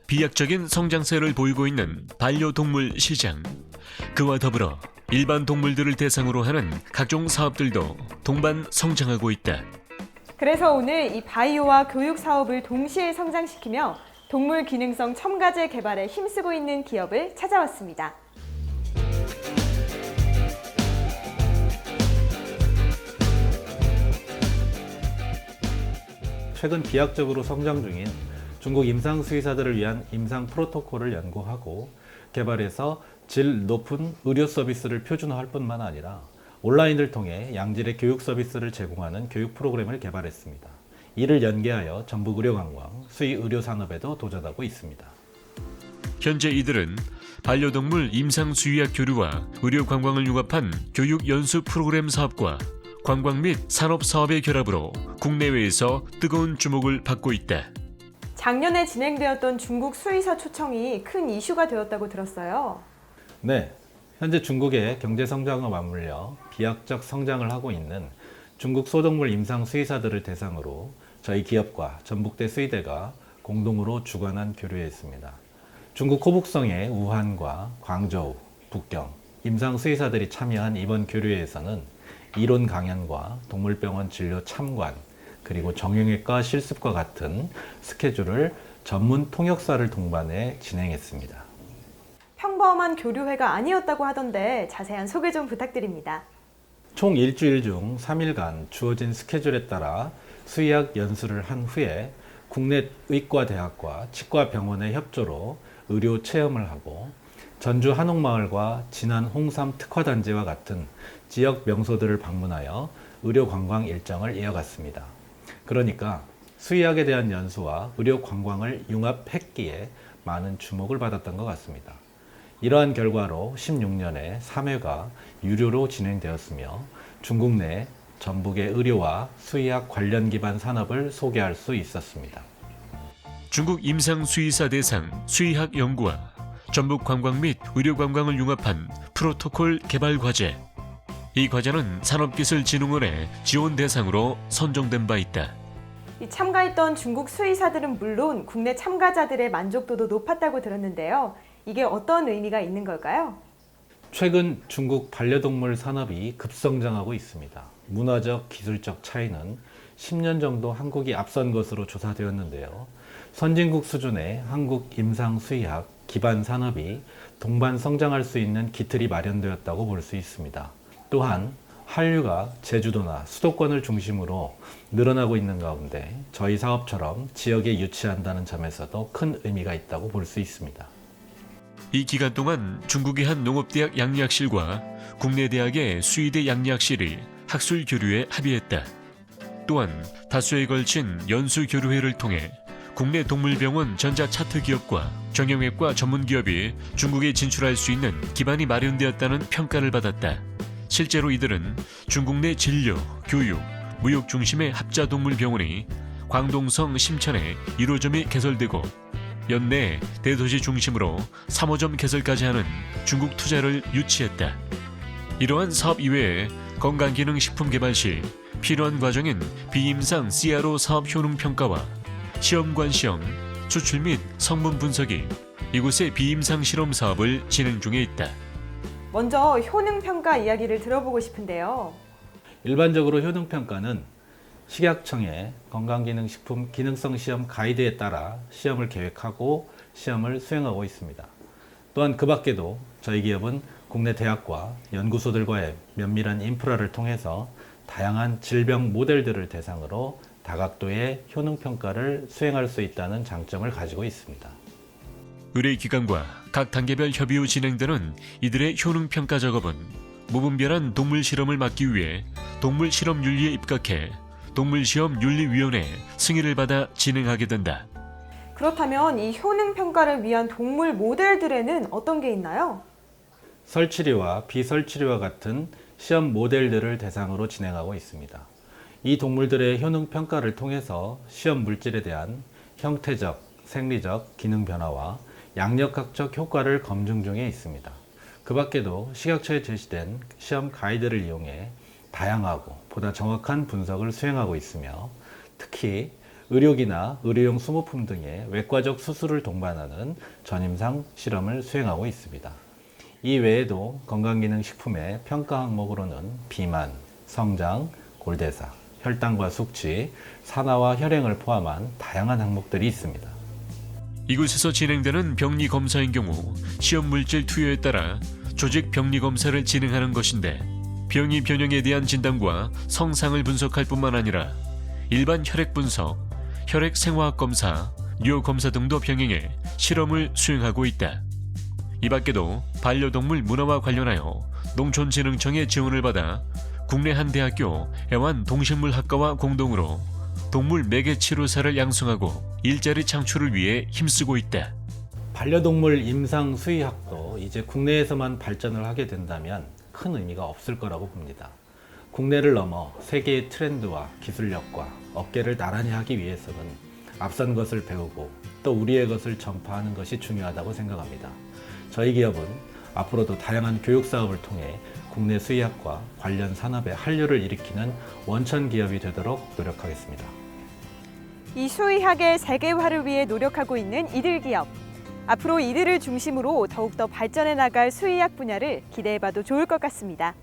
비약적인 성장세를 보이고 있는 반려동물 시장. 그와 더불어 일반 동물들을 대상으로 하는 각종 사업들도 동반 성장하고 있다. 그래서 오늘 이 바이오와 교육 사업을 동시에 성장시키며 동물 기능성 첨가제 개발에 힘쓰고 있는 기업을 찾아왔습니다. 최근 비약적으로 성장 중인 중국 임상 수의사들을 위한 임상 프로토콜을 연구하고 개발해서 질 높은 의료 서비스를 표준화할 뿐만 아니라 온라인을 통해 양질의 교육 서비스를 제공하는 교육 프로그램을 개발했습니다. 이를 연계하여 전북 의료관광, 수의 의료 산업에도 도전하고 있습니다. 현재 이들은 반려동물 임상 수의학 교류와 의료 관광을 융합한 교육 연수 프로그램 사업과 관광 및 산업 사업의 결합으로 국내외에서 뜨거운 주목을 받고 있다. 작년에 진행되었던 중국 수의사 초청이 큰 이슈가 되었다고 들었어요. 네, 현재 중국의 경제 성장과 맞물려 비약적 성장을 하고 있는 중국 소동물 임상 수의사들을 대상으로 저희 기업과 전북대 수의대가 공동으로 주관한 교류회였습니다. 중국 호북성의 우한과 광저우, 북경, 임상 수의사들이 참여한 이번 교류회에서는 이론 강연과 동물병원 진료 참관, 그리고 정형외과 실습과 같은 스케줄을 전문 통역사를 동반해 진행했습니다. 평범한 교류회가 아니었다고 하던데 자세한 소개 좀 부탁드립니다. 총 일주일 중 3일간 주어진 스케줄에 따라 수의학 연수를 한 후에 국내 의과대학과 치과병원의 협조로 의료 체험을 하고 전주 한옥마을과 진안 홍삼 특화단지와 같은 지역 명소들을 방문하여 의료 관광 일정을 이어갔습니다. 그러니까 수의학에 대한 연수와 의료 관광을 융합했기에 많은 주목을 받았던 것 같습니다. 이러한 결과로 16년에 3회가 유료로 진행되었으며 중국 내 전북의 의료와 수의학 관련 기반 산업을 소개할 수 있었습니다. 중국 임상 수의사 대상 수의학 연구와 전북 관광 및 의료 관광을 융합한 프로토콜 개발 과제. 이 과제는 산업기술진흥원의 지원 대상으로 선정된 바 있다. 이 참가했던 중국 수의사들은 물론 국내 참가자들의 만족도도 높았다고 들었는데요. 이게 어떤 의미가 있는 걸까요? 최근 중국 반려동물 산업이 급성장하고 있습니다. 문화적, 기술적 차이는 10년 정도 한국이 앞선 것으로 조사되었는데요. 선진국 수준의 한국 임상수의학 기반 산업이 동반 성장할 수 있는 기틀이 마련되었다고 볼 수 있습니다. 또한 한류가 제주도나 수도권을 중심으로 늘어나고 있는 가운데 저희 사업처럼 지역에 유치한다는 점에서도 큰 의미가 있다고 볼 수 있습니다. 이 기간 동안 중국의 한 농업대학 양리학실과 국내 대학의 수의대 양리학실이 학술 교류에 합의했다. 또한 다수에 걸친 연수 교류회를 통해 국내 동물병원 전자차트 기업과 정형외과 전문 기업이 중국에 진출할 수 있는 기반이 마련되었다는 평가를 받았다. 실제로 이들은 중국 내 진료, 교육, 무역 중심의 합자동물병원이 광동성 심천에 1호점이 개설되고 연내 대도시 중심으로 3호점 개설까지 하는 중국 투자를 유치했다. 이러한 사업 이외에 건강기능식품 개발 시 필요한 과정인 비임상 CRO 사업 효능 평가와 시험관 시험, 수출 및 성분 분석이 이곳의 비임상 실험 사업을 진행 중에 있다. 먼저 효능평가 이야기를 들어보고 싶은데요. 일반적으로 효능평가는 식약청의 건강기능식품 기능성 시험 가이드에 따라 시험을 계획하고 시험을 수행하고 있습니다. 또한 그 밖에도 저희 기업은 국내 대학과 연구소들과의 면밀한 인프라를 통해서 다양한 질병 모델들을 대상으로 다각도의 효능평가를 수행할 수 있다는 장점을 가지고 있습니다. 의뢰기관과 각 단계별 협의 후 진행되는 이들의 효능평가 작업은 무분별한 동물 실험을 막기 위해 동물실험윤리에 입각해 동물시험윤리위원회 승인을 받아 진행하게 된다. 그렇다면 이 효능평가를 위한 동물 모델들에는 어떤 게 있나요? 설치류와 비설치류와 같은 시험 모델들을 대상으로 진행하고 있습니다. 이 동물들의 효능평가를 통해서 시험 물질에 대한 형태적, 생리적, 기능 변화와 양력학적 효과를 검증 중에 있습니다. 그 밖에도 식약처에 제시된 시험 가이드를 이용해 다양하고 보다 정확한 분석을 수행하고 있으며 특히 의료기나 의료용 수모품 등의 외과적 수술을 동반하는 전임상 실험을 수행하고 있습니다. 이 외에도 건강기능식품의 평가 항목으로는 비만, 성장, 골대사, 혈당과 숙취, 산화와 혈행을 포함한 다양한 항목들이 있습니다. 이곳에서 진행되는 병리 검사인 경우 시험 물질 투여에 따라 조직 병리 검사를 진행하는 것인데 병이 변형에 대한 진단과 성상을 분석할 뿐만 아니라 일반 혈액 분석, 혈액 생화학 검사, 뇨 검사 등도 병행해 실험을 수행하고 있다. 이 밖에도 반려동물 문화와 관련하여 농촌진흥청의 지원을 받아 국내 한 대학교 애완동식물학과와 공동으로 동물 매개 치료사를 양성하고 일자리 창출을 위해 힘쓰고 있다. 반려동물 임상 수의학도 이제 국내에서만 발전을 하게 된다면 큰 의미가 없을 거라고 봅니다. 국내를 넘어 세계의 트렌드와 기술력과 업계를 나란히 하기 위해서는 앞선 것을 배우고 또 우리의 것을 전파하는 것이 중요하다고 생각합니다. 저희 기업은 앞으로도 다양한 교육 사업을 통해 국내 수의학과 관련 산업의 한류를 일으키는 원천 기업이 되도록 노력하겠습니다. 이 수의학의 세계화를 위해 노력하고 있는 이들 기업. 앞으로 이들을 중심으로 더욱더 발전해 나갈 수의학 분야를 기대해봐도 좋을 것 같습니다.